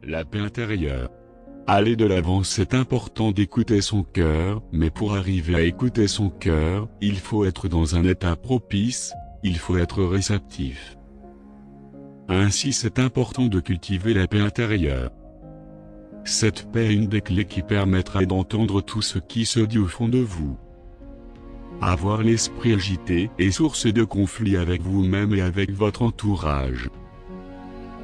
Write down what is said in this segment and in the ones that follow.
La paix intérieure. Aller de l'avant, c'est important d'écouter son cœur, mais pour arriver à écouter son cœur, il faut être dans un état propice, il faut être réceptif. Ainsi c'est important de cultiver la paix intérieure. Cette paix est une des clés qui permettra d'entendre tout ce qui se dit au fond de vous. Avoir l'esprit agité est source de conflits avec vous-même et avec votre entourage.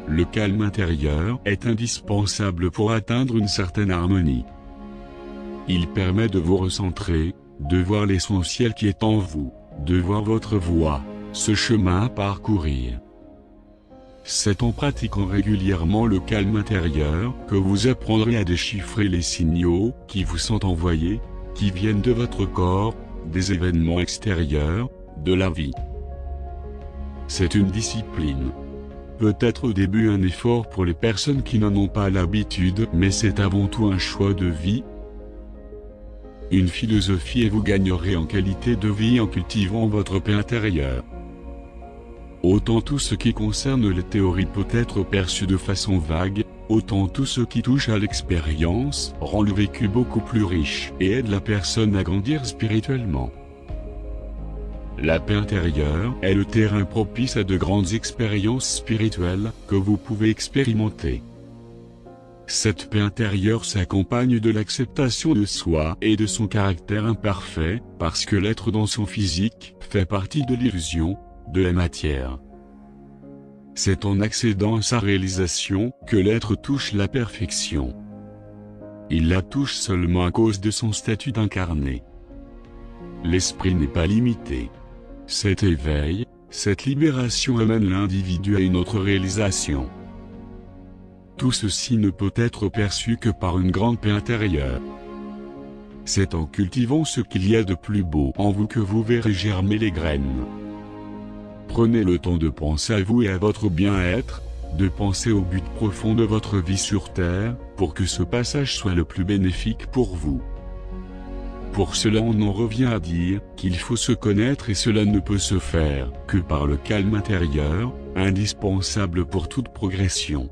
Le calme intérieur est indispensable pour atteindre une certaine harmonie. Il permet de vous recentrer, de voir l'essentiel qui est en vous, de voir votre voie, ce chemin à parcourir. C'est en pratiquant régulièrement le calme intérieur que vous apprendrez à déchiffrer les signaux qui vous sont envoyés, qui viennent de votre corps, des événements extérieurs, de la vie. C'est une discipline. Peut-être au début un effort pour les personnes qui n'en ont pas l'habitude, mais c'est avant tout un choix de vie, une philosophie, et vous gagnerez en qualité de vie en cultivant votre paix intérieure. Autant tout ce qui concerne les théories peut être perçu de façon vague, autant tout ce qui touche à l'expérience rend le vécu beaucoup plus riche et aide la personne à grandir spirituellement. La paix intérieure est le terrain propice à de grandes expériences spirituelles que vous pouvez expérimenter. Cette paix intérieure s'accompagne de l'acceptation de soi et de son caractère imparfait, parce que l'être dans son physique fait partie de l'illusion, de la matière. C'est en accédant à sa réalisation que l'être touche la perfection. Il la touche seulement à cause de son statut d'incarné. L'esprit n'est pas limité. Cet éveil, cette libération amène l'individu à une autre réalisation. Tout ceci ne peut être perçu que par une grande paix intérieure. C'est en cultivant ce qu'il y a de plus beau en vous que vous verrez germer les graines. Prenez le temps de penser à vous et à votre bien-être, de penser au but profond de votre vie sur Terre, pour que ce passage soit le plus bénéfique pour vous. Pour cela on en revient à dire qu'il faut se connaître, et cela ne peut se faire que par le calme intérieur, indispensable pour toute progression.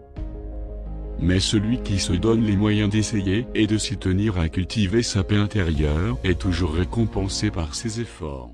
Mais celui qui se donne les moyens d'essayer et de s'y tenir à cultiver sa paix intérieure est toujours récompensé par ses efforts.